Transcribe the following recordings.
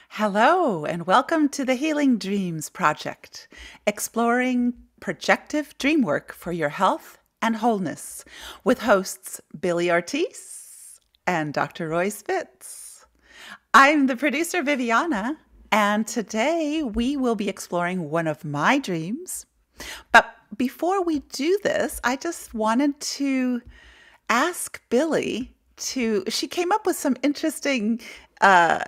Hello, and welcome to the Healing Dreams Project, exploring projective dream work for your health and wholeness, with hosts Billie Ortiz and Dr. Royce Fitz. I'm the producer, Viviana, and today we will be exploring one of my dreams. But before we do this, I just wanted to ask Billie she came up with some interesting uh,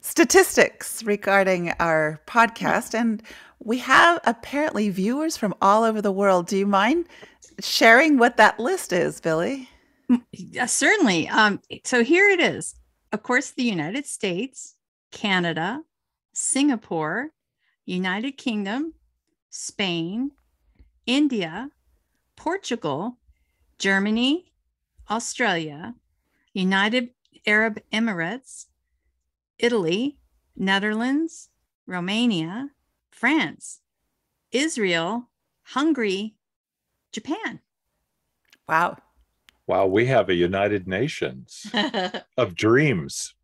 statistics regarding our podcast, and we have apparently viewers from all over the world. Do you mind sharing what that list is, Billie? Certainly. So here it is. Of course, the United States, Canada, Singapore, United Kingdom, Spain, India, Portugal, Germany, Australia, United Arab Emirates, Italy, Netherlands, Romania, France, Israel, Hungary, Japan. Wow. Wow, we have a United Nations of dreams.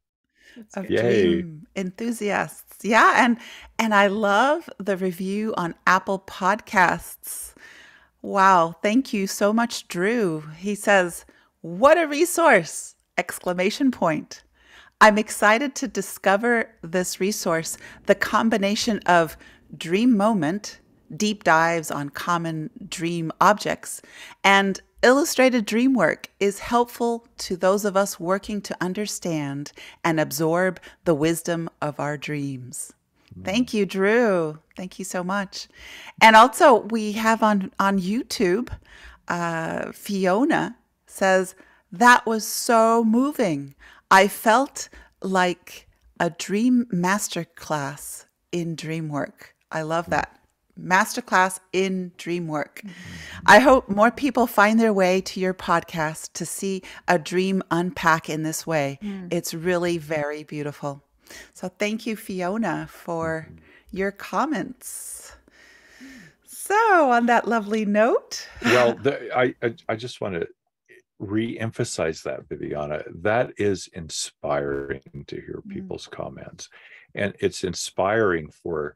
Of Yay. dream enthusiasts. Yeah, and I love the review on Apple Podcasts. Wow, thank you so much, Drew. He says, "What a resource!" Exclamation point. I'm excited to discover this resource, the combination of dream moment, deep dives on common dream objects, and illustrated dream work is helpful to those of us working to understand and absorb the wisdom of our dreams. Thank you, Drew. Thank you so much. And also, we have on YouTube, Fiona says, "That was so moving. I felt like a dream masterclass in dream work." I love that. Masterclass in dream work. I hope more people find their way to your podcast to see a dream unpack in this way. It's really very beautiful. So thank you, Fiona, for your comments. So on that lovely note. Well, I just want to re-emphasize that, Viviana. That is inspiring to hear people's comments. And it's inspiring for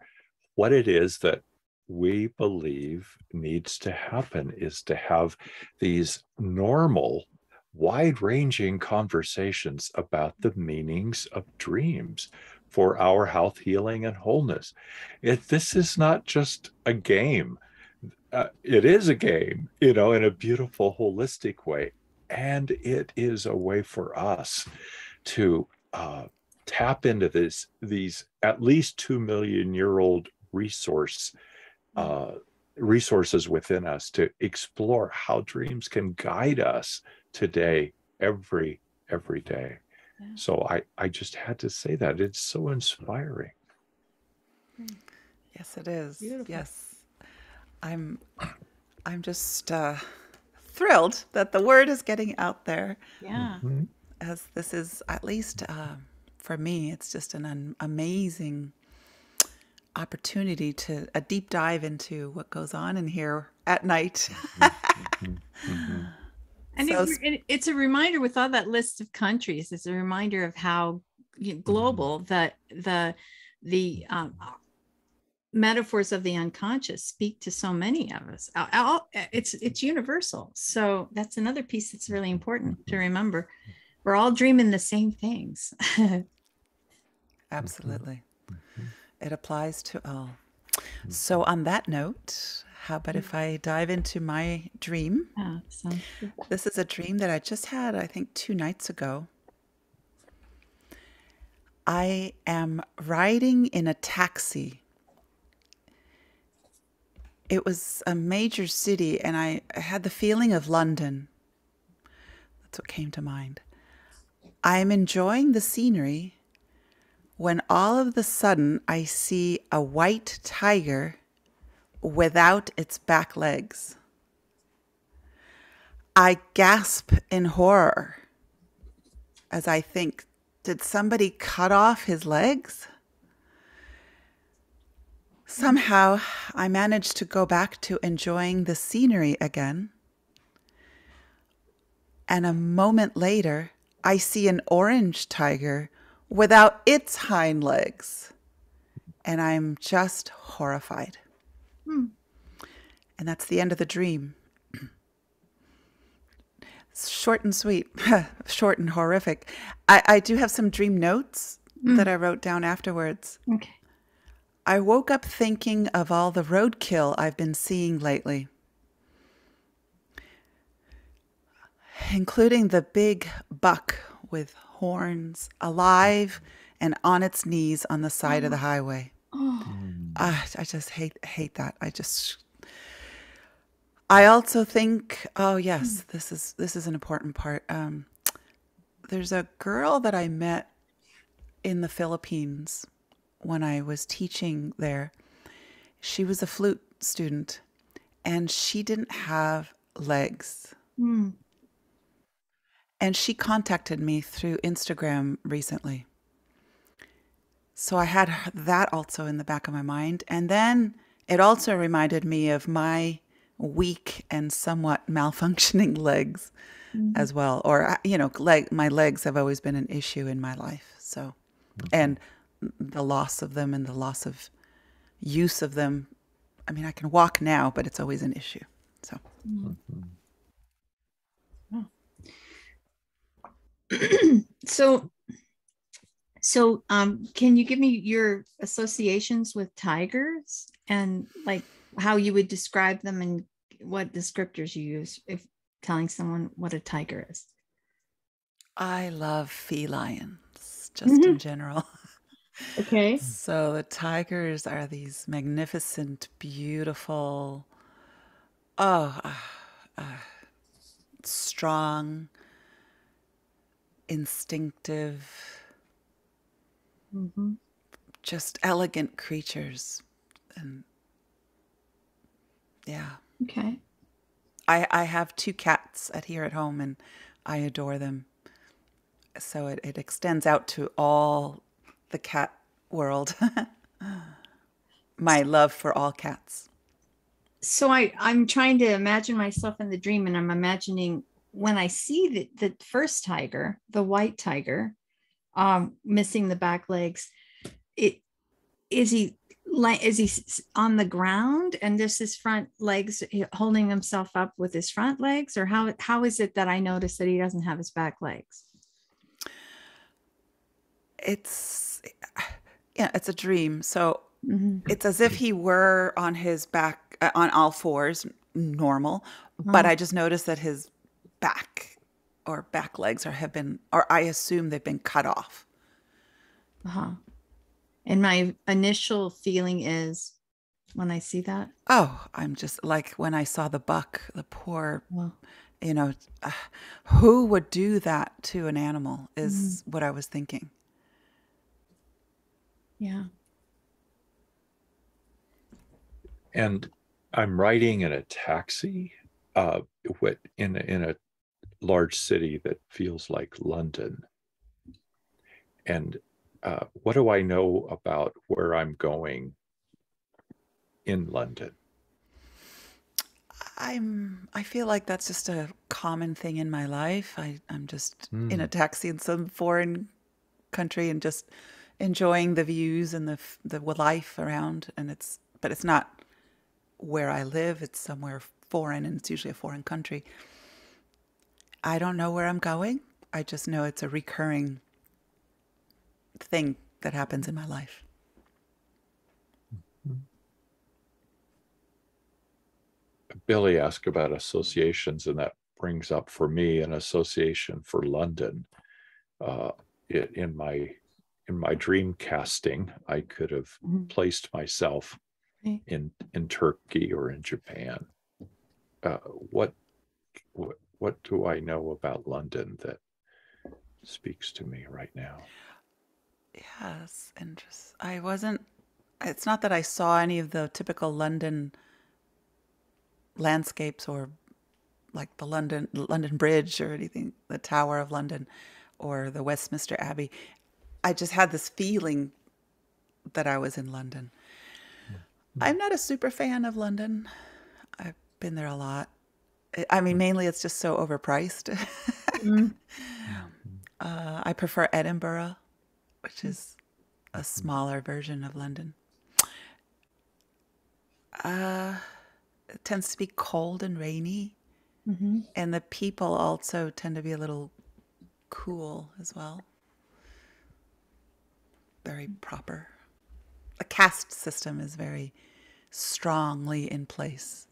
what it is that we believe needs to happen, is to have these normal, wide-ranging conversations about the meanings of dreams for our health, healing, and wholeness. This is not just a game. It is a game, in a beautiful, holistic way. And it is a way for us to tap into these at least 2 million-year-old resources within us to explore how dreams can guide us today, every day. Yeah. So I just had to say that. It's so inspiring. Yes, it is. Beautiful. Yes. I'm just thrilled that the word is getting out there. Yeah. Mm-hmm. As this is, at least for me, it's just an amazing opportunity to a deep dive into what goes on in here at night. And it's a reminder with all that list of countries. It's a reminder of how global that the metaphors of the unconscious speak to so many of us. It's universal. So that's another piece that's really important to remember. We're all dreaming the same things. Absolutely. It applies to all. So on that note, how about if I dive into my dream? Yeah, sounds good. This is a dream that I just had, I think, 2 nights ago. I am riding in a taxi. It was a major city, and I had the feeling of London. That's what came to mind. I am enjoying the scenery when all of a sudden I see a white tiger without its back legs. I gasp in horror as I think, did somebody cut off his legs? Somehow I managed to go back to enjoying the scenery again. And a moment later, I see an orange tiger without its hind legs. And I'm just horrified. And that's the end of the dream. Short and sweet, short and horrific. I do have some dream notes that I wrote down afterwards. Okay. I woke up thinking of all the roadkill I've been seeing lately, including the big buck with horns, alive and on its knees on the side of the highway. I just hate that. I also think, oh yes, this is an important part. There's a girl that I met in the Philippines when I was teaching there. She was a flute student and she didn't have legs. And she contacted me through Instagram recently. So I had that also in the back of my mind. And then it also reminded me of my weak and somewhat malfunctioning legs as well. Or, my legs have always been an issue in my life. So, and the loss of them and the loss of use of them. I mean, I can walk now, but it's always an issue. So. Can you give me your associations with tigers and like how you would describe them and what descriptors you use if telling someone what a tiger is? I love felines, just in general. Okay. So the tigers are these magnificent, beautiful, strong, instinctive, just elegant creatures. And yeah. Okay. I have 2 cats here at home and I adore them. So it extends out to all the cat world. My love for all cats. So I'm trying to imagine myself in the dream, and I'm imagining when I see the first tiger, the white tiger, missing the back legs, is he on the ground and just his front legs holding himself up with his front legs, or how is it that I notice that he doesn't have his back legs? It's a dream. So it's as if he were on his back, on all fours, normal. But I just noticed that his back legs or I assume they've been cut off. And my initial feeling is when I see that, I'm just like when I saw the buck, the poor, who would do that to an animal is what I was thinking. Yeah. And I'm riding in a taxi in a large city that feels like London. And what do I know about where I'm going in London? I feel like that's just a common thing in my life. I'm just in a taxi in some foreign country and just enjoying the views and the life around. But it's not where I live. It's somewhere foreign, and it's usually a foreign country. I don't know where I'm going. I just know it's a recurring thing that happens in my life. Billie asked about associations, and that brings up for me an association for London. In my dream casting, I could have placed myself in Turkey or in Japan. What do I know about London that speaks to me right now? Yes, interesting. It's not that I saw any of the typical London landscapes or like the London Bridge or anything, the Tower of London or the Westminster Abbey. I just had this feeling that I was in London. I'm not a super fan of London. I've been there a lot. I mean, mainly it's just so overpriced. I prefer Edinburgh. which is a smaller version of London. It tends to be cold and rainy, and the people also tend to be a little cool as well. Very proper. The caste system is very strongly in place.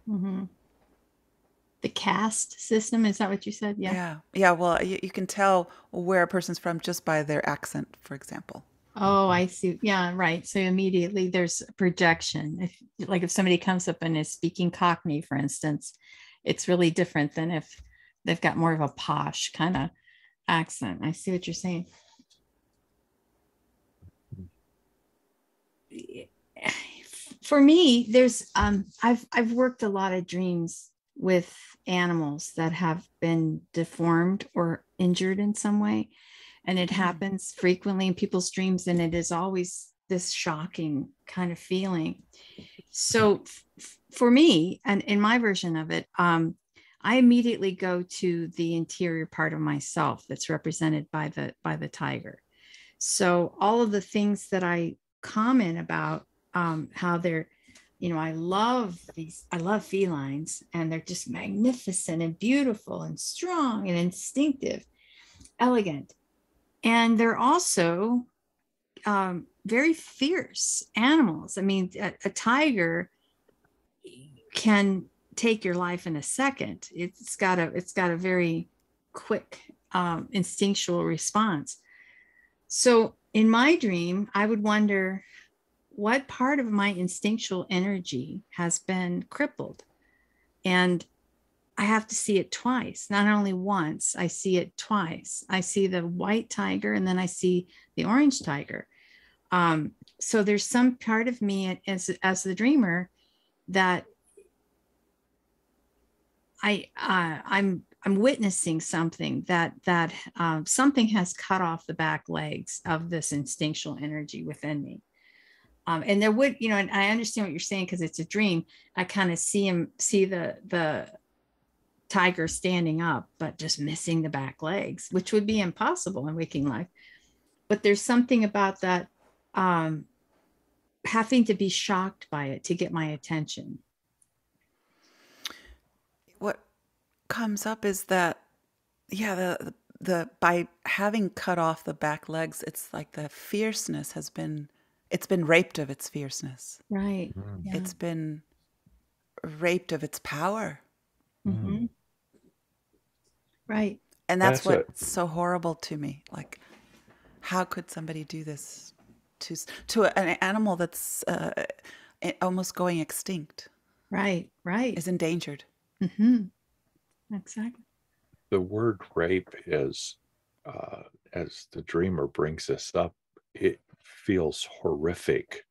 The caste system, is that what you said? Yeah. Well, you can tell where a person's from just by their accent, for example. Oh, I see. Yeah, right. So immediately there's a projection. If somebody comes up and is speaking Cockney, for instance, it's really different than if they've got more of a posh kind of accent. I see what you're saying. For me, there's I've worked a lot of dreams with animals that have been deformed or injured in some way, and it happens frequently in people's dreams, and it is always this shocking kind of feeling. So for me, and in my version of it, I immediately go to the interior part of myself that's represented by the tiger. So all of the things that I comment about, how they're, I love felines, and they're just magnificent and beautiful and strong and instinctive, elegant. And they're also very fierce animals. I mean, a tiger can take your life in a second. It's got a very quick instinctual response. So in my dream, I would wonder what part of my instinctual energy has been crippled. And I have to see it twice, not only once. I see it twice. I see the white tiger, and then I see the orange tiger. So there's some part of me as the dreamer that I'm witnessing something that something has cut off the back legs of this instinctual energy within me. And there would, and I understand what you're saying because it's a dream. I kind of see the tiger standing up, but just missing the back legs, which would be impossible in waking life. But there's something about that having to be shocked by it to get my attention. What comes up is that, the by having cut off the back legs, it's like the fierceness it's been raped of its fierceness. Right. Yeah. It's been raped of its power. Right. And that's what's so horrible to me. Like, how could somebody do this to an animal that's almost going extinct? Right. Is endangered. Exactly. The word rape is, as the dreamer brings this up, it feels horrific,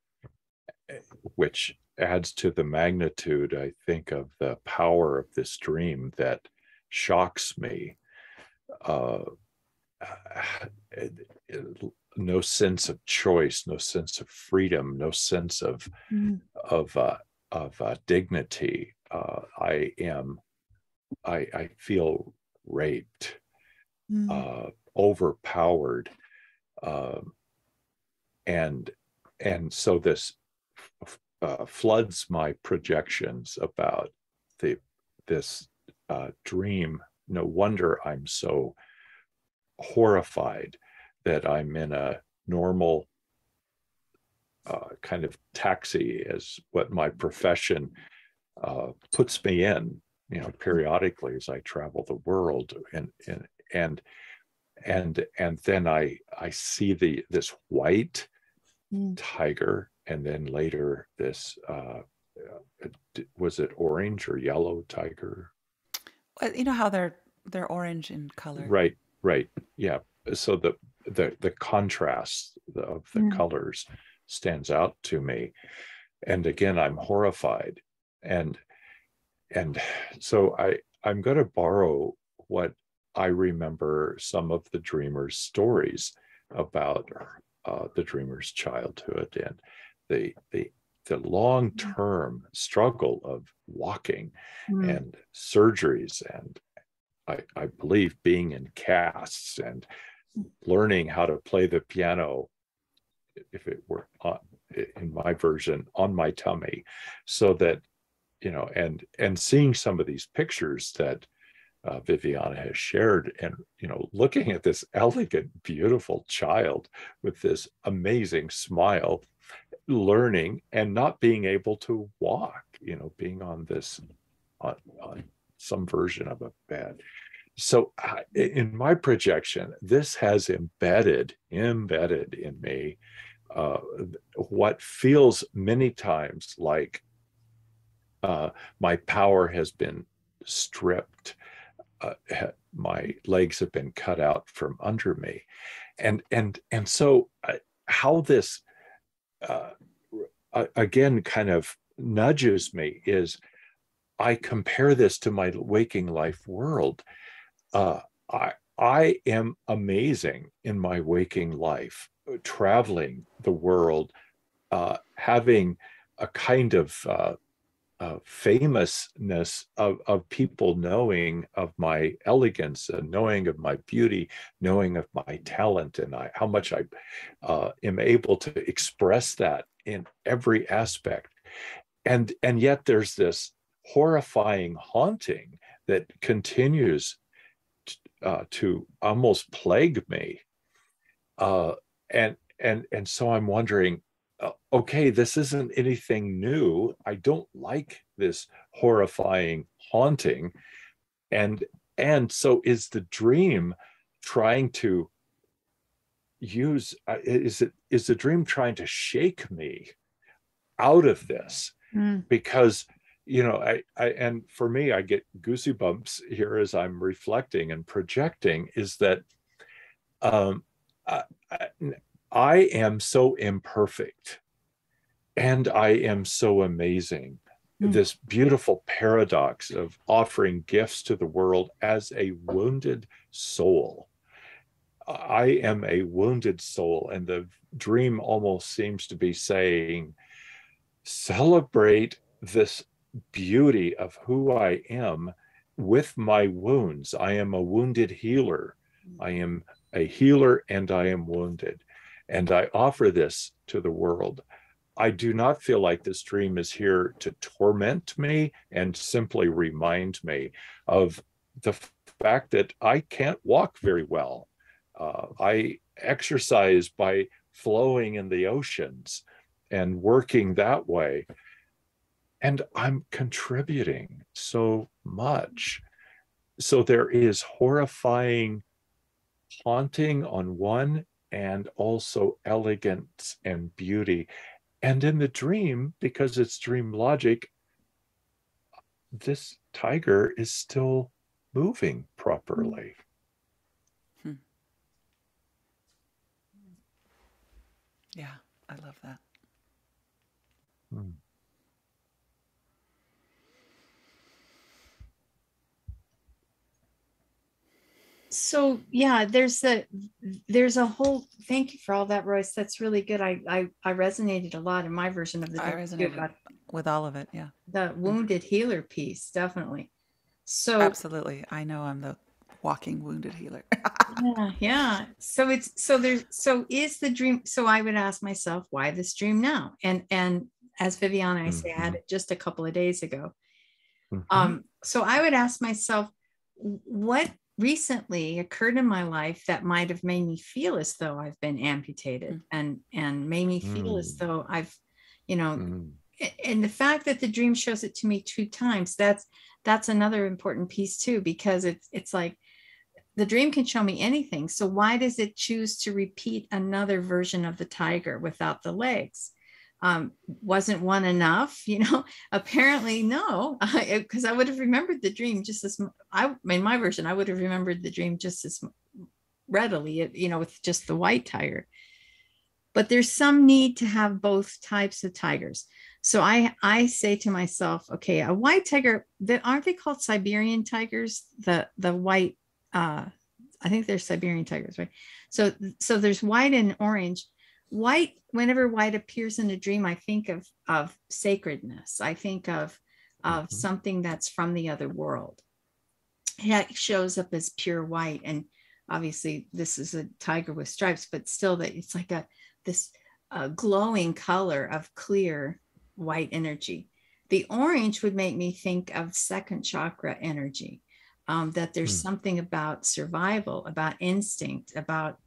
which adds to the magnitude, I think, of the power of this dream that shocks me. No sense of choice, no sense of freedom, no sense of dignity. I feel raped, overpowered, and so this floods my projections about this dream. No wonder I'm so horrified that I'm in a normal kind of taxi, as what my profession puts me in, periodically as I travel the world, and then I see this white tiger, and then later this was it orange or yellow tiger? You know how they're orange in color. Right. Yeah. So the contrast of the colors stands out to me, and again I'm horrified, and so I'm going to borrow what I remember some of the dreamer's stories about the dreamer's childhood and the long-term struggle of walking and surgeries, and I believe being in casts, and learning how to play the piano, if it were in my version, on my tummy, so that, and seeing some of these pictures that Viviana has shared, and looking at this elegant, beautiful child with this amazing smile, learning and not being able to walk, being on this on some version of a bed. So in my projection, this has embedded in me what feels many times like my power has been stripped. My legs have been cut out from under me, and so how this again kind of nudges me is, I compare this to my waking life world. I am amazing in my waking life, traveling the world, having a kind of famousness of people knowing of my elegance and knowing of my beauty, knowing of my talent, and how much I am able to express that in every aspect. And yet there's this horrifying haunting that continues to almost plague me. And so I'm wondering, okay, this isn't anything new. I don't like this horrifying haunting. And so is the dream trying to use, is the dream trying to shake me out of this? Because I and for me, I get goosebumps here as I'm reflecting and projecting, is that I am so imperfect and I am so amazing. This beautiful paradox of offering gifts to the world as a wounded soul. I am a wounded soul, and the dream almost seems to be saying, celebrate this beauty of who I am with my wounds. I am a wounded healer. I am a healer and I am wounded. And I offer this to the world. I do not feel like this dream is here to torment me and simply remind me of the fact that I can't walk very well. I exercise by flowing in the oceans and working that way. And I'm contributing so much. So there is horrifying haunting on one, and also elegance and beauty. And in the dream, because it's dream logic, this tiger is still moving properly. Yeah, I love that. So yeah, there's a whole, thank you for all that, Royce. That's really good. I resonated a lot in my version of the I resonated with all of it. Yeah. The wounded healer piece, definitely. So absolutely. I know I'm the walking wounded healer. yeah. So is the dream. So I would ask myself, why this dream now? And as Viviana, I say, I had it just a couple of days ago. So I would ask myself, what recently occurred in my life that might have made me feel as though I've been amputated, and made me feel as though I've, and the fact that the dream shows it to me 2 times, that's another important piece too, because it's like the dream can show me anything. So why does it choose to repeat another version of the tiger without the legs? Wasn't one enough? Apparently no, because I would have remembered the dream just as in my version, I would have remembered the dream just as readily, with just the white tiger. But there's some need to have both types of tigers. So I say to myself, okay, a white tiger, aren't they called Siberian tigers? The white, I think they're Siberian tigers, right? So there's white and orange. White, whenever white appears in a dream, I think of sacredness. I think of something that's from the other world. It shows up as pure white. And obviously this is a tiger with stripes, but still that it's like this glowing color of clear white energy. The orange would make me think of second chakra energy, that there's something about survival, about instinct, about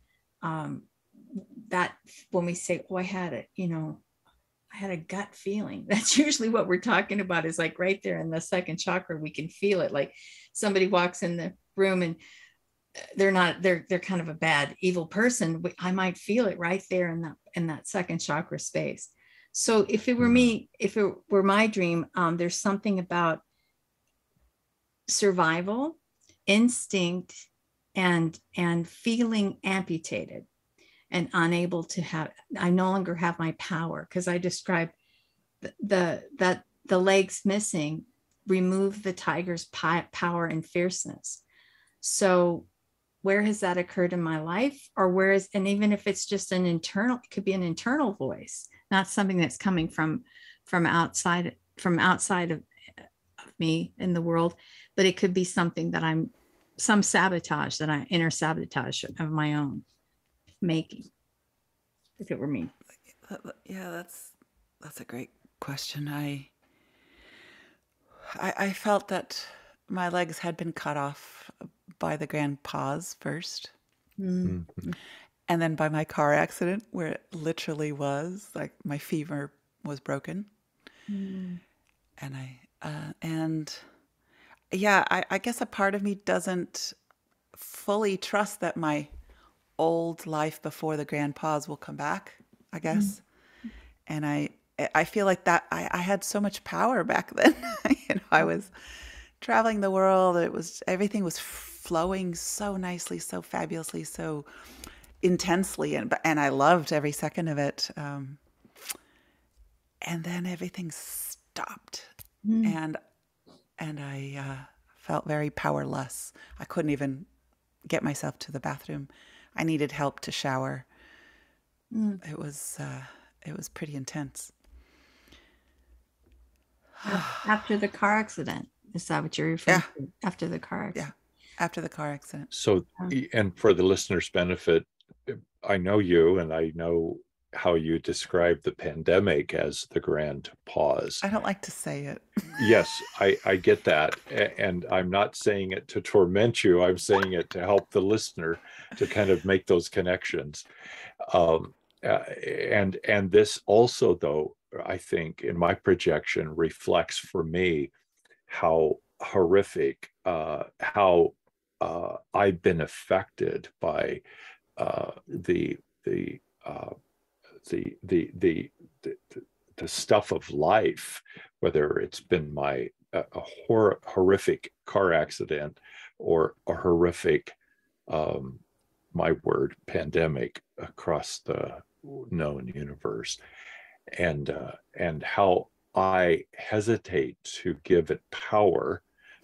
that when we say, oh, I had it, I had a gut feeling. That's usually what we're talking about, is like right there in the second chakra, we can feel it. Like somebody walks in the room and they're kind of a bad, evil person. I might feel it right there in that second chakra space. So if it were me, if it were my dream, there's something about survival, instinct, and feeling amputated and unable to have, I no longer have my power, because I described that the legs missing remove the tiger's power and fierceness. So where has that occurred in my life? Or where is, and even if it's just an internal, it could be an internal voice, not something that's coming from outside of me in the world, but it could be something that some sabotage, that I inner sabotage of my own making, if it were me. Yeah, that's a great question. I felt that my legs had been cut off by the grand pause first, and then by my car accident, where it literally was like my femur was broken, and I guess a part of me doesn't fully trust that my old life before the grand pause will come back, I guess. And I feel like that I had so much power back then. I was traveling the world. Everything was flowing so nicely, so fabulously, so intensely, and I loved every second of it. And then everything stopped, and I felt very powerless. I couldn't even get myself to the bathroom. I needed help to shower. It was pretty intense. After the car accident, is that what you're referring to? After the car accident. Yeah, after the car accident. So, and for the listener's benefit, I know you, and I know how you describe the pandemic as the grand pause. I don't like to say it. Yes, I get that. And I'm not saying it to torment you. I'm saying it to help the listener to kind of make those connections. And this also, though, I think in my projection reflects for me how horrific, how I've been affected by the stuff of life, whether it's been a horrific car accident or a horrific, pandemic across the known universe, and how I hesitate to give it power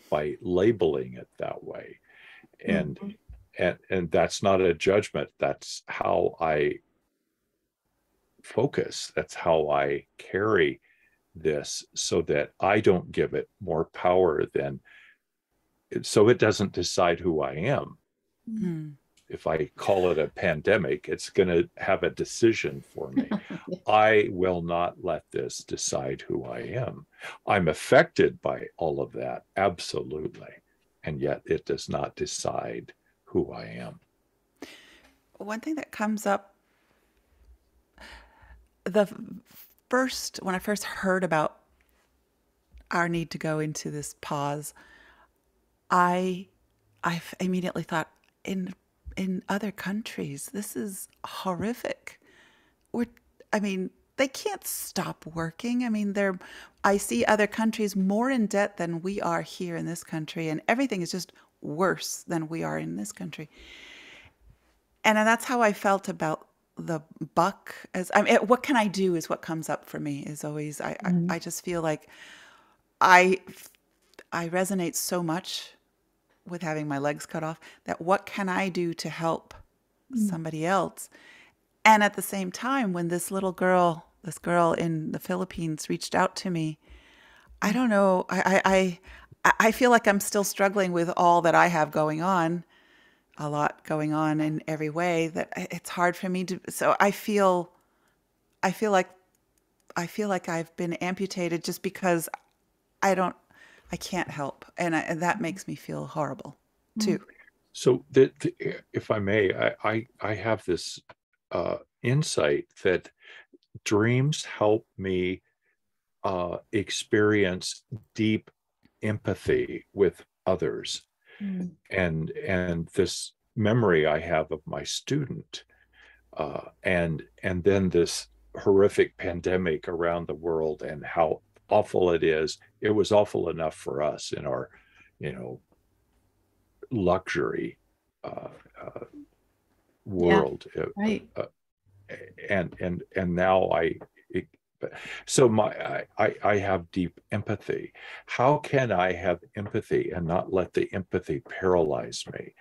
by labeling it that way. And that's not a judgment. That's how I focus. That's how I carry this, so that I don't give it more power so it doesn't decide who I am. If I call it a pandemic, it's going to have a decision for me. I will not let this decide who I am. I'm affected by all of that, absolutely. And yet it does not decide who I am. One thing that comes up, when I first heard about our need to go into this pause, I immediately thought, in other countries, this is horrific. They can't stop working. I see other countries more in debt than we are here in this country, and everything is just worse than we are in this country. And that's how I felt about the buck. What can I do is what comes up for me, is always, I just feel like I resonate so much with having my legs cut off, that what can I do to help somebody else? And at the same time, when this girl in the Philippines reached out to me, I don't know, I feel like I'm still struggling with all that I have going on. a lot going on in every way that it's hard for me to, so I feel like I've been amputated just because I don't, I can't help. And that makes me feel horrible too. So if I may, I have this insight that dreams help me experience deep empathy with others. And this memory I have of my student, and then this horrific pandemic around the world and how awful it is. It was awful enough for us in our, luxury world. Yeah, right. And now I have deep empathy. How can I have empathy and not let the empathy paralyze me?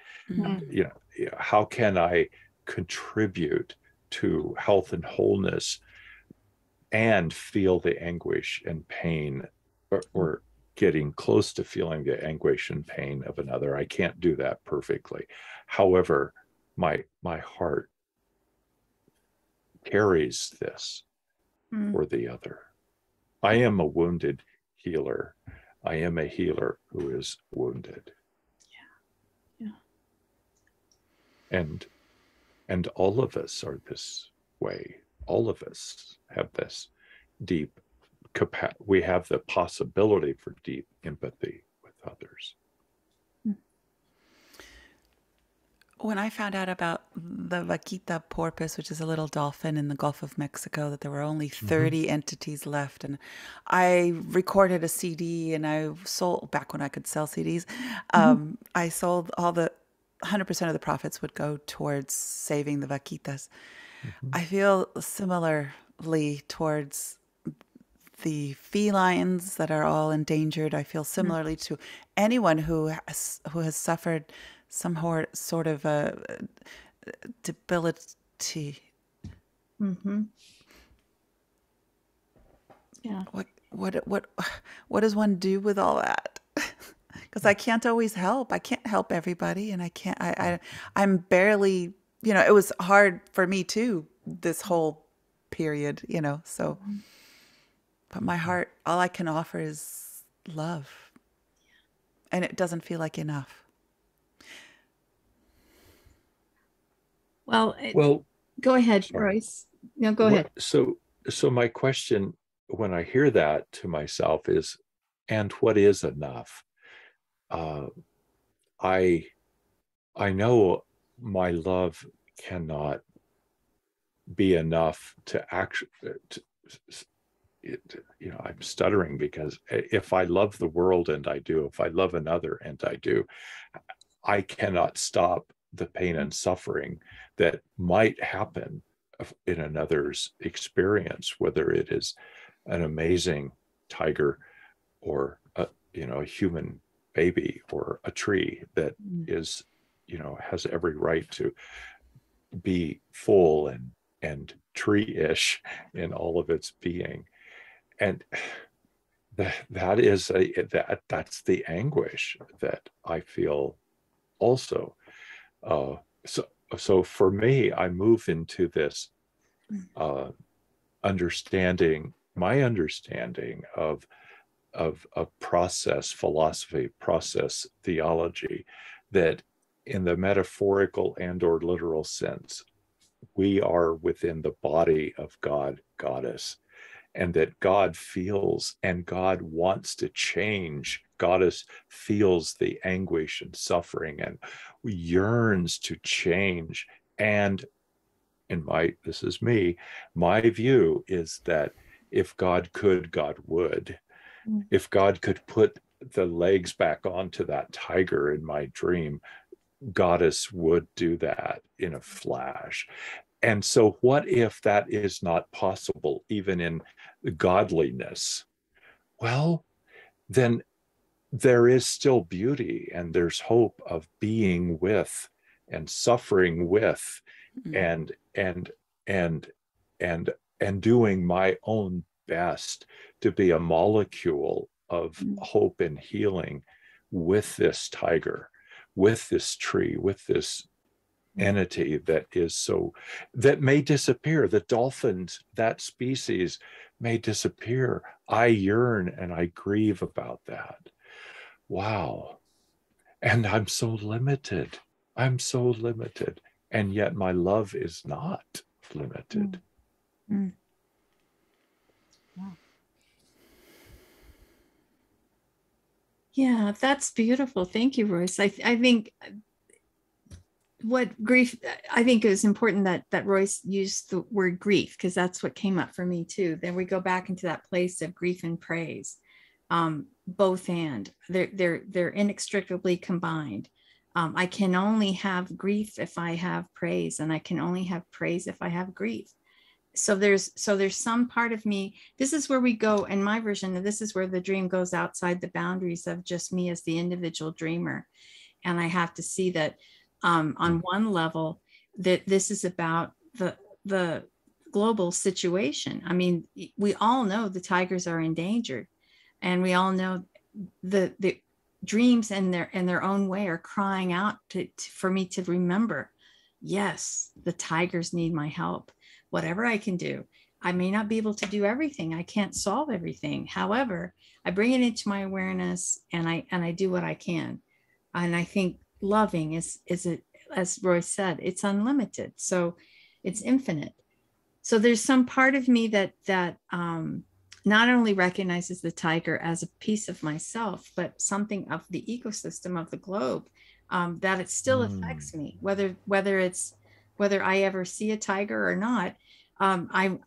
How can I contribute to health and wholeness and feel the anguish and pain, or getting close to feeling the anguish and pain of another? I can't do that perfectly. However, my heart carries this for the other. I am a wounded healer. I am a healer who is wounded. And all of us are this way. All of us have this deep we have the possibility for deep empathy with others. When I found out about the vaquita porpoise, which is a little dolphin in the Gulf of Mexico, that there were only 30 entities left, and I recorded a CD, and I sold, back when I could sell CDs, I sold 100% of the profits would go towards saving the vaquitas. I feel similarly towards the felines that are all endangered. I feel similarly to anyone who has suffered some sort of debility. Yeah. What does one do with all that? Because I can't always help. I can't help everybody, and I'm barely. It was hard for me too, this whole period. So. But my heart, all I can offer is love. And it doesn't feel like enough. Well, go ahead, Royce. No, go ahead. So my question when I hear that to myself is, and what is enough? I know my love cannot be enough to actually, I'm stuttering because if I love the world, and I do, if I love another, and I do, I cannot stop the pain and suffering that might happen in another's experience, whether it is an amazing tiger or a human baby or a tree that is, has every right to be full and tree-ish in all of its being. And that's the anguish that I feel also. So for me, I move into this understanding of process philosophy, process theology, that in the metaphorical and or literal sense, we are within the body of God, Goddess, and that God feels and God wants to change. Goddess feels the anguish and suffering and yearns to change. And this is me, my view is that if God could, God would. If God could put the legs back onto that tiger in my dream, Goddess would do that in a flash. And so what if that is not possible, even in godliness? Well, then there is still beauty, and there's hope of being with and suffering with and doing my own best to be a molecule of hope and healing with this tiger, with this tree, with this entity that is so, that may disappear. The dolphins, that species may disappear. I yearn and I grieve about that. Wow. And I'm so limited. I'm so limited. And yet my love is not limited. Mm. Wow. Yeah, that's beautiful. Thank you, Royce. I think what grief, I think it was important that Royce used the word grief, because that's what came up for me too. Then we go back into that place of grief and praise. Both and they're inextricably combined. I can only have grief if I have praise, and I can only have praise if I have grief. So there's some part of me, this is where we go in my version, and this is where the dream goes outside the boundaries of just me as the individual dreamer. And I have to see that on one level, that this is about the global situation. I mean, we all know the tigers are endangered, and we all know the dreams in their own way are crying out for me to remember, yes, the tigers need my help. Whatever I can do, I may not be able to do everything. I can't solve everything. However, I bring it into my awareness, and I do what I can. And I think loving is it, as Roy said, it's unlimited. So it's infinite. So there's some part of me that not only recognizes the tiger as a piece of myself, but something of the ecosystem of the globe, that it still affects me, whether I ever see a tiger or not. I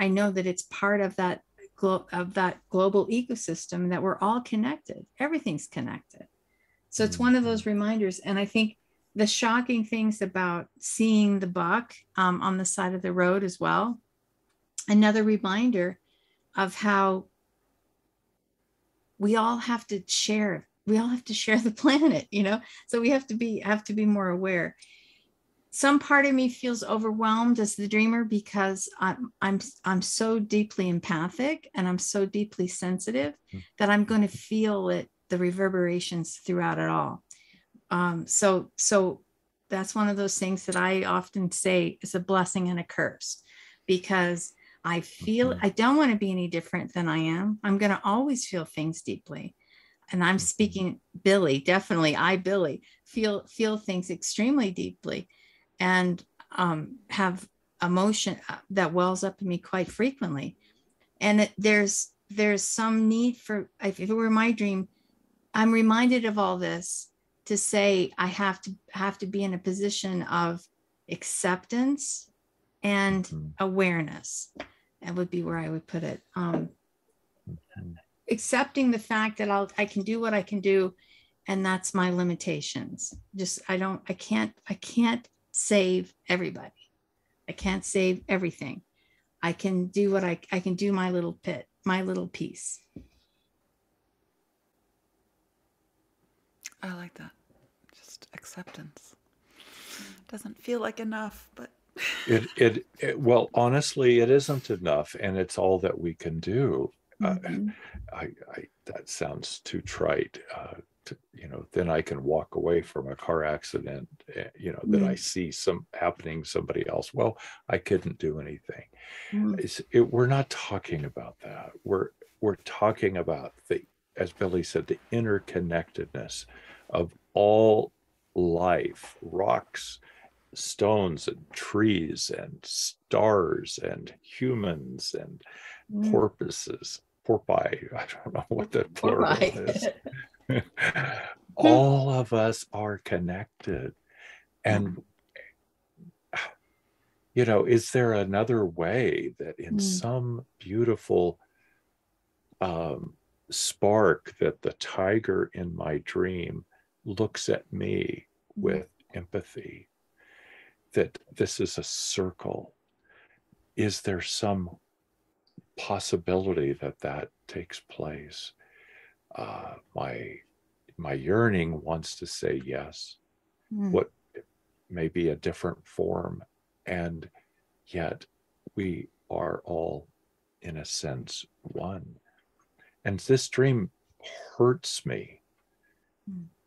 know that it's part of that global ecosystem, that we're all connected. Everything's connected. So it's one of those reminders. And I think the shocking things about seeing the buck on the side of the road as well, another reminder of how we all have to share the planet, so we have to be more aware. Some part of me feels overwhelmed as the dreamer, because I'm so deeply empathic, and I'm so deeply sensitive that I'm going to feel it, the reverberations throughout it all. So that's one of those things that I often say is a blessing and a curse, because I feel I don't want to be any different than I am. I'm going to always feel things deeply. And I'm speaking Billie, definitely Billie, feel things extremely deeply, and have emotion that wells up in me quite frequently. And there's some need for, if it were my dream, I'm reminded of all this to say I have to be in a position of acceptance and awareness. That would be where I would put it. Accepting the fact that I can do what I can do, and that's my limitations. Just I can't save everybody. I can't save everything. I can do what I can do, my little piece. I like that. Just acceptance. Doesn't feel like enough, but it well, honestly, it isn't enough, and it's all that we can do. That sounds too trite. Then I can walk away from a car accident, that I see somebody else. Well, I couldn't do anything. We're not talking about that. We're talking about as Billie said, the interconnectedness of all life, rocks, stones, and trees, and stars, and humans, and porpoises. Porpoise, I don't know what the plural is. All of us are connected. And, is there another way that in some beautiful spark that the tiger in my dream looks at me with empathy, that this is a circle? Is there some possibility that takes place? My yearning wants to say yes. What may be a different form, and yet we are all, in a sense, one. And this dream hurts me,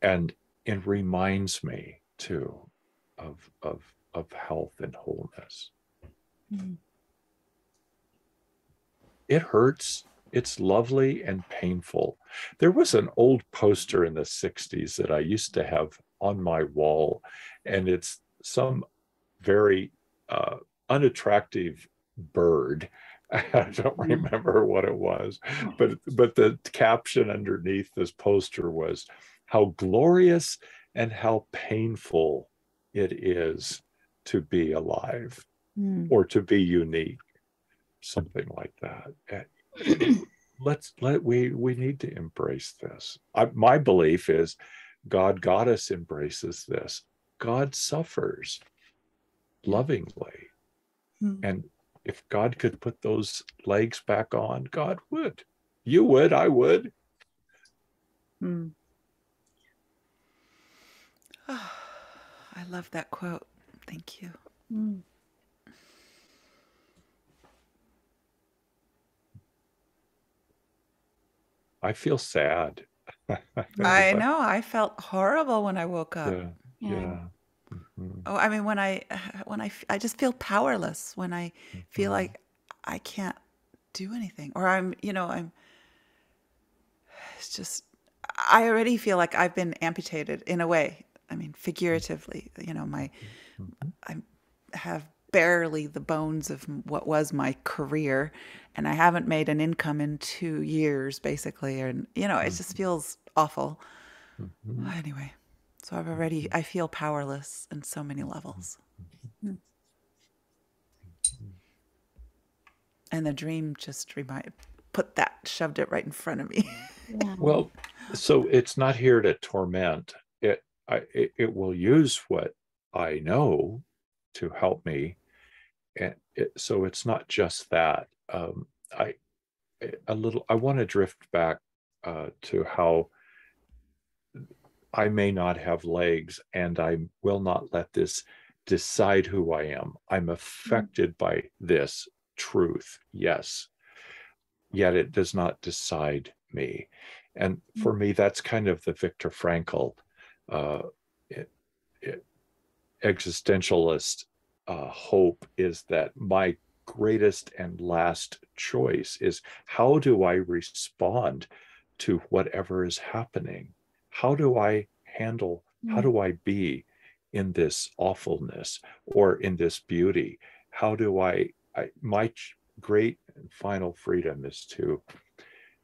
and it reminds me too of health and wholeness. Mm. It hurts. It's lovely and painful. There was an old poster in the 60s that I used to have on my wall, and it's some very unattractive bird. I don't remember what it was, but the caption underneath this poster was, "How glorious and how painful it is to be alive or to be unique," something like that. We need to embrace this. My belief is God Goddess embraces this. God suffers lovingly. And if God could put those legs back on, God would. You would, I would. Oh, I love that quote. Thank you. I feel sad. I know. I felt horrible when I woke up. Yeah. Oh, I mean, I just feel powerless when I feel like I can't do anything, or it's just, I already feel like I've been amputated in a way. I mean, figuratively, I have barely the bones of what was my career, and I haven't made an income in 2 years, basically. And, it just feels awful. Anyway, so I feel powerless in so many levels. And the dream just shoved it right in front of me. Well, so it's not here to torment. It will use what I know to help me, and so it's not just that. I want to drift back to how I may not have legs, and I will not let this decide who I am. I'm affected by this truth, yes, yet it does not decide me. And for me, that's kind of the Viktor Frankl existentialist hope, is that my greatest and last choice is, how do I respond to whatever is happening? How do I be in this awfulness or in this beauty? How do my great and final freedom is to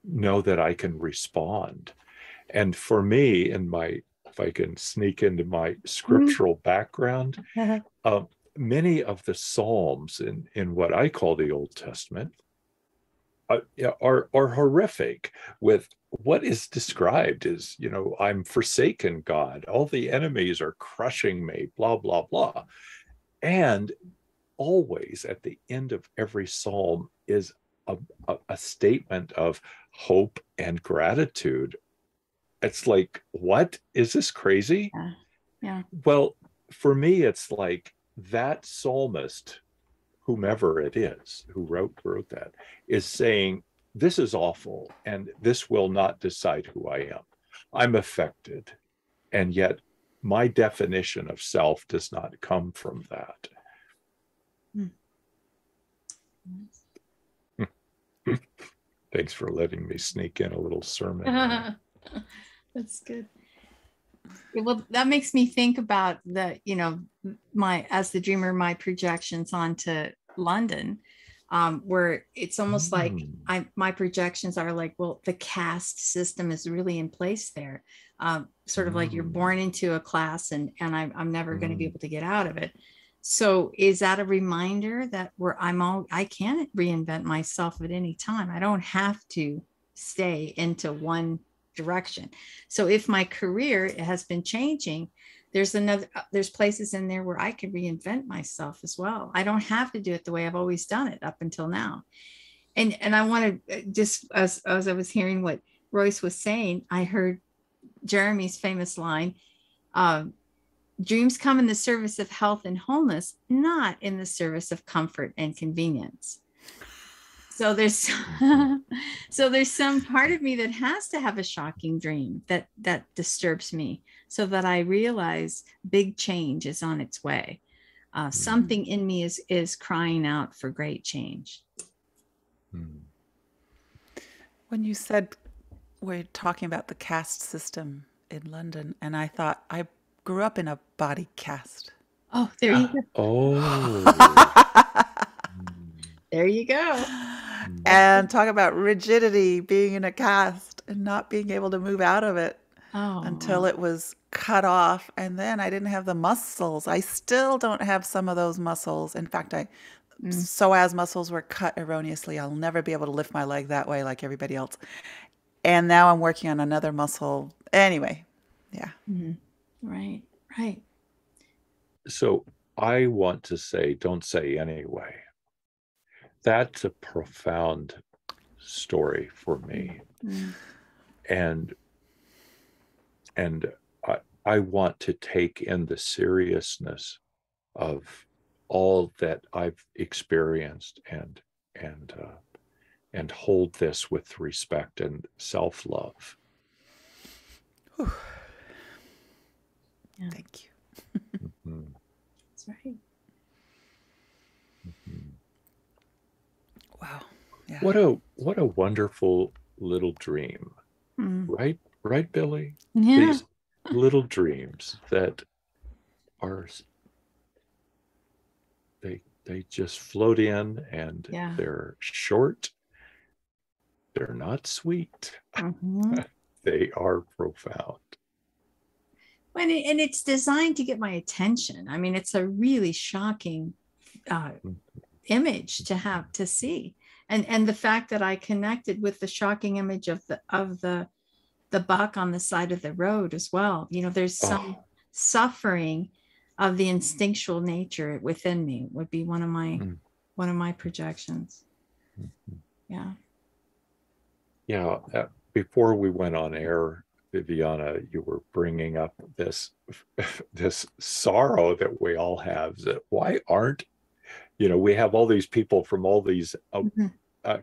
know that I can respond. And for me, if I can sneak into my scriptural background, many of the Psalms in what I call the Old Testament are horrific, with what is described as, I'm forsaken, God, all the enemies are crushing me, blah, blah, blah. And always at the end of every psalm is a statement of hope and gratitude. It's like, what? Is this crazy? Yeah. Well, for me, it's like that psalmist, whomever it is who wrote that, is saying, this is awful, and this will not decide who I am. I'm affected, and yet my definition of self does not come from that. Thanks for letting me sneak in a little sermon. That's good. Well, that makes me think about as the dreamer, my projections onto London, where it's almost like my projections are like, well, the caste system is really in place there. Sort of like you're born into a class, and I'm never going to be able to get out of it. So is that a reminder that I can reinvent myself at any time? I don't have to stay into one direction. So if my career has been changing, there's places in there where I can reinvent myself as well. I don't have to do it the way I've always done it up until now. And I want to just, as I was hearing what Royce was saying, I heard Jeremy's famous line, dreams come in the service of health and wholeness, not in the service of comfort and convenience. So there's some part of me that has to have a shocking dream that disturbs me, so that I realize big change is on its way. Something in me is crying out for great change. When you said we're talking about the caste system in London, and I thought I grew up in a body cast. Oh, there you go. Oh. There you go. And talk about rigidity, being in a cast and not being able to move out of it until it was cut off. And then I didn't have the muscles. I still don't have some of those muscles. In fact, psoas muscles were cut erroneously. I'll never be able to lift my leg that way like everybody else. And now I'm working on another muscle. Anyway, yeah. Right, right. So I want to say, don't say anyway. That's a profound story for me. And I want to take in the seriousness of all that I've experienced and hold this with respect and self-love. Yeah. Thank you. That's right. Wow. Yeah. What a wonderful little dream. Right, Billie? Yeah. These little dreams that are they just float in, and they're short. They're not sweet. They are profound. And it's designed to get my attention. I mean, it's a really shocking image to have to see, and the fact that I connected with the shocking image of the buck on the side of the road as well. You know, there's some suffering of the instinctual nature within me would be one of my projections. Yeah. Before we went on air, Viviana, you were bringing up this sorrow that we all have. That why aren't, we have all these people from all these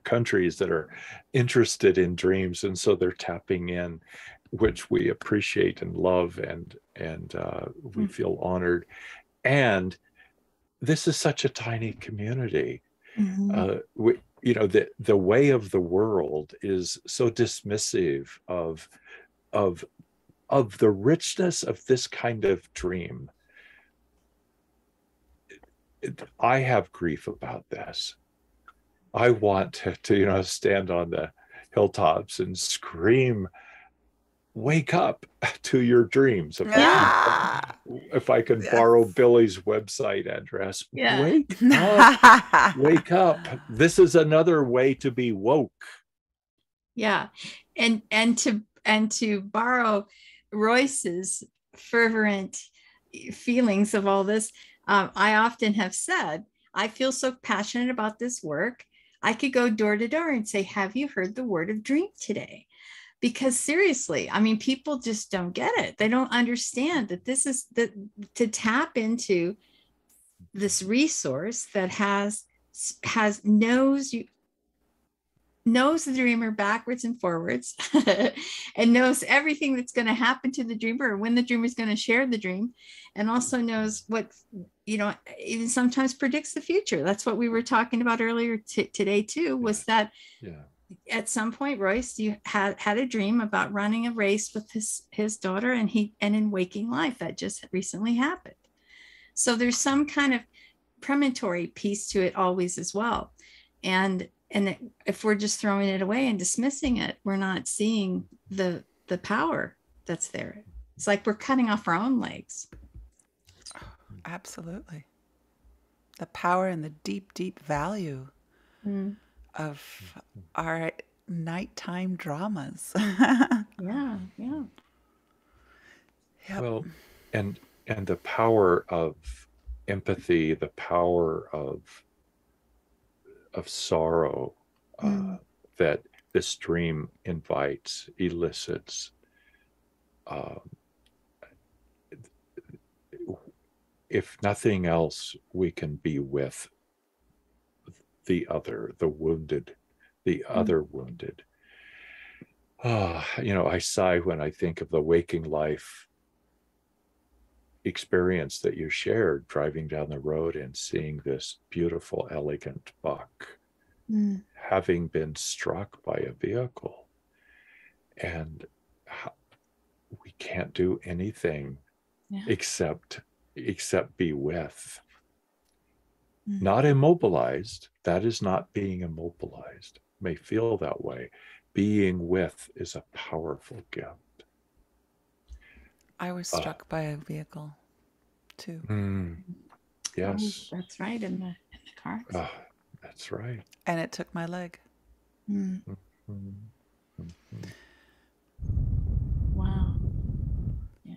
countries that are interested in dreams, and so they're tapping in, which we appreciate and love, and we feel honored. And this is such a tiny community. The way of the world is so dismissive of the richness of this kind of dream. I have grief about this. I want to stand on the hilltops and scream, wake up to your dreams. If I can borrow Billie's website address, wake up, wake up. This is another way to be woke. Yeah. And to borrow Royce's fervent feelings of all this, I often have said, I feel so passionate about this work. I could go door to door and say, have you heard the word of dream today? Because seriously, I mean, people just don't get it. They don't understand that this is to tap into this resource that knows the dreamer backwards and forwards and knows everything that's going to happen to the dreamer, or when the dreamer is going to share the dream, and also knows what, even sometimes predicts the future. That's what we were talking about earlier today too, was that at some point, Royce, you had a dream about running a race with his daughter, and in waking life that just recently happened. So there's some kind of premonitory piece to it always as well. And if we're just throwing it away and dismissing it, we're not seeing the power that's there. It's like we're cutting off our own legs. Absolutely. The power and the deep, deep value of our nighttime dramas. Yeah. Yep. Well, and the power of empathy, the power of sorrow that this dream invites, elicits. If nothing else, we can be with the other, the wounded, the other wounded. I sigh when I think of the waking life experience that you shared driving down the road and seeing this beautiful, elegant buck having been struck by a vehicle. And we can't do anything except be with. Not immobilized. That is not being immobilized. May feel that way. Being with is a powerful gift. I was struck by a vehicle too. Yes. Oh, that's right, in the car. That's right. And it took my leg. Wow. Yeah.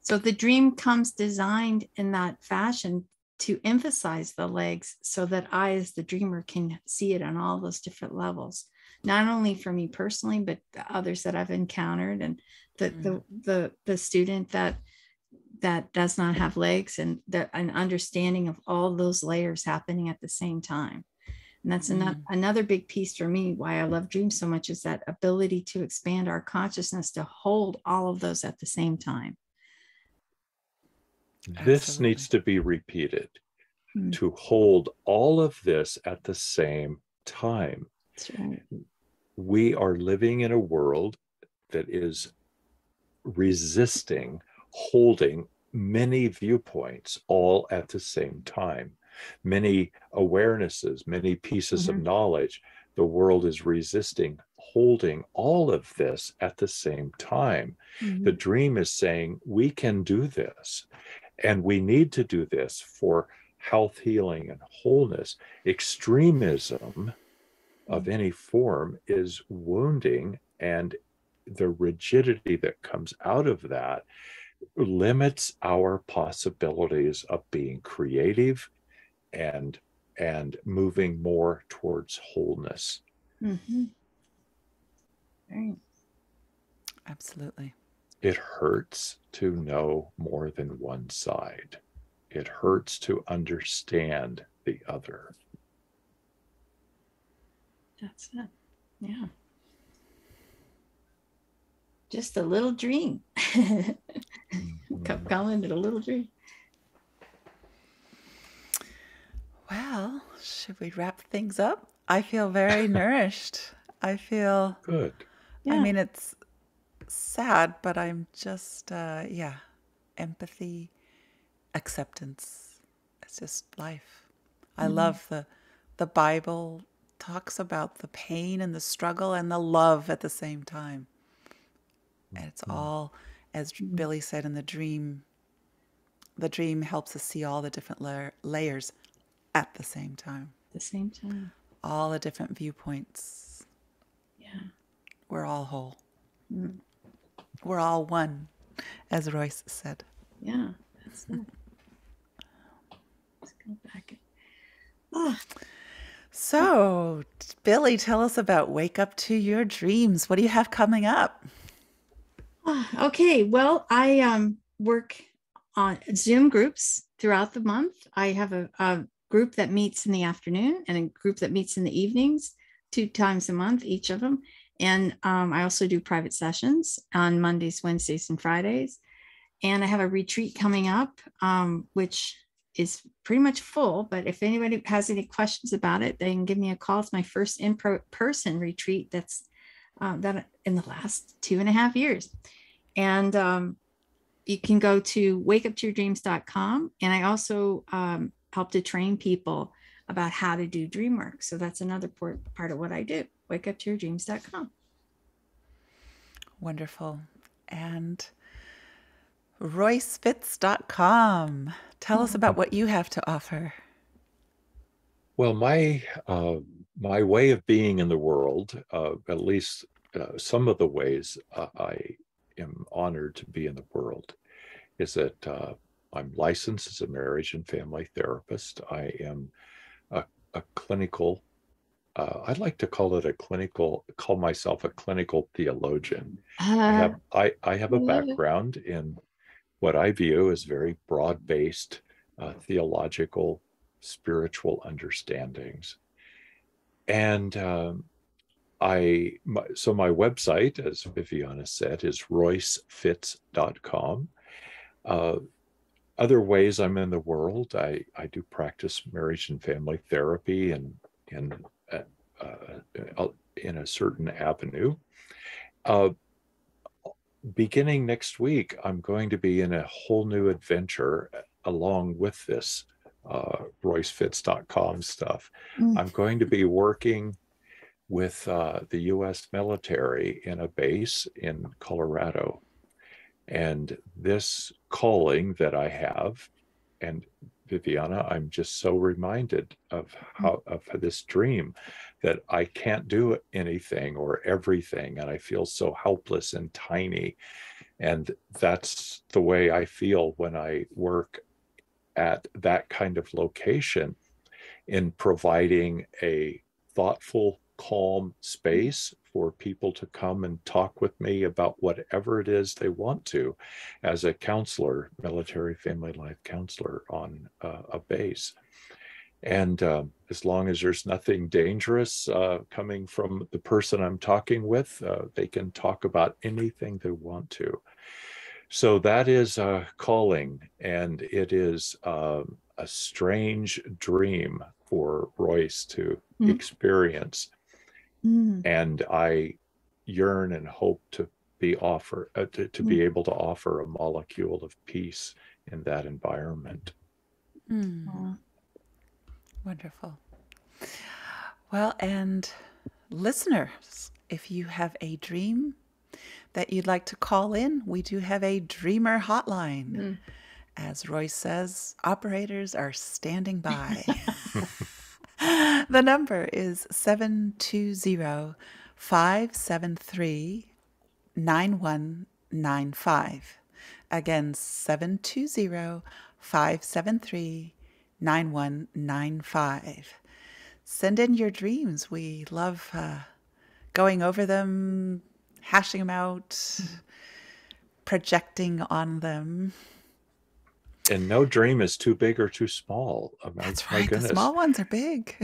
So the dream comes designed in that fashion to emphasize the legs so that I, as the dreamer, can see it on all those different levels, not only for me personally, but the others that I've encountered, and the student that does not have legs, and an understanding of all those layers happening at the same time. And that's another big piece for me, why I love dreams so much, is that ability to expand our consciousness to hold all of those at the same time. This Absolutely. needs to be repeated, to hold all of this at the same time. That's right. We are living in a world that is resisting holding many viewpoints all at the same time, many awarenesses, many pieces of knowledge. The world is resisting holding all of this at the same time. The dream is saying we can do this, and we need to do this for health, healing, and wholeness. Extremism of any form is wounding, and the rigidity that comes out of that limits our possibilities of being creative and moving more towards wholeness. Right. Absolutely. It hurts to know more than one side. It hurts to understand the other. That's it. Yeah. Just a little dream. Kept calling it a little dream. Well, should we wrap things up? I feel very nourished. I feel good. Yeah. I mean, it's sad, but I'm just empathy, acceptance. It's just life. I love the Bible talks about the pain and the struggle and the love at the same time. And it's all, as Billie said in the dream helps us see all the different layers at the same time. At the same time. All the different viewpoints. Yeah. We're all whole. We're all one, as Royce said. Yeah, that's it. Let's go back. So, Billie, tell us about Wake Up to Your Dreams. What do you have coming up? Okay, well, I work on Zoom groups throughout the month. I have a group that meets in the afternoon and a group that meets in the evenings, 2 times a month, each of them. And I also do private sessions on Mondays, Wednesdays, and Fridays. And I have a retreat coming up, which is pretty much full. But if anybody has any questions about it, they can give me a call. It's my first in-person retreat that's that in the last 2.5 years. And you can go to wakeuptoyourdreams.com. And I also help to train people about how to do dream work. So that's another part of what I do. Wakeuptoyourdreams.com. Wonderful. And roycefits.com. Tell us about what you have to offer. Well, my way of being in the world, at least some of the ways I am honored to be in the world, is that I'm licensed as a marriage and family therapist. I am a clinical, I'd like to call myself a clinical theologian. I have a background in what I view as very broad-based theological, spiritual understandings. And So my website, as Viviana said, is roycefits.com. Other ways I'm in the world, I do practice marriage and family therapy and in a certain avenue. Beginning next week, I'm going to be in a whole new adventure along with this roycefits.com stuff. I'm going to be working with the US military in a base in Colorado. And this calling that I have, and Viviana, I'm just so reminded of this dream that I can't do anything or everything, and I feel so helpless and tiny. And that's the way I feel when I work at that kind of location, in providing a thoughtful, calm space for people to come and talk with me about whatever it is they want to, as a counselor, military family life counselor on a base. And as long as there's nothing dangerous coming from the person I'm talking with, they can talk about anything they want to. So that is a calling, and it is a strange dream for Royce to experience. And I yearn and hope to be able to offer a molecule of peace in that environment. Wonderful. Well, and listeners, if you have a dream that you'd like to call in, we do have a dreamer hotline. As Royce says, operators are standing by. The number is 720-573-9195. Again, 720-573-9195. Send in your dreams. We love going over them, hashing them out, projecting on them. And no dream is too big or too small. That's right. The small ones are big.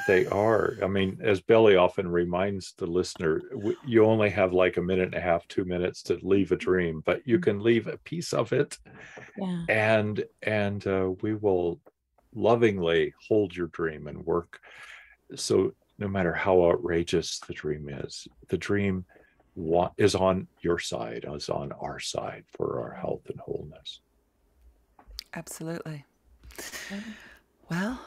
They are. I mean, as Billie often reminds the listener, you only have like a minute and a half, 2 minutes to leave a dream, but you can leave a piece of it. Yeah. And we will lovingly hold your dream and work. So no matter how outrageous the dream is, the dream is on your side, is on our side for our health and wholeness. Absolutely. Well,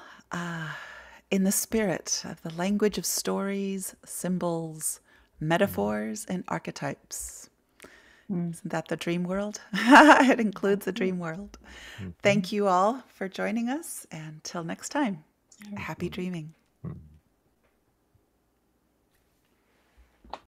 in the spirit of the language of stories, symbols, metaphors, and archetypes. Isn't that the dream world? It includes the dream world. Thank you all for joining us. And till next time, happy dreaming.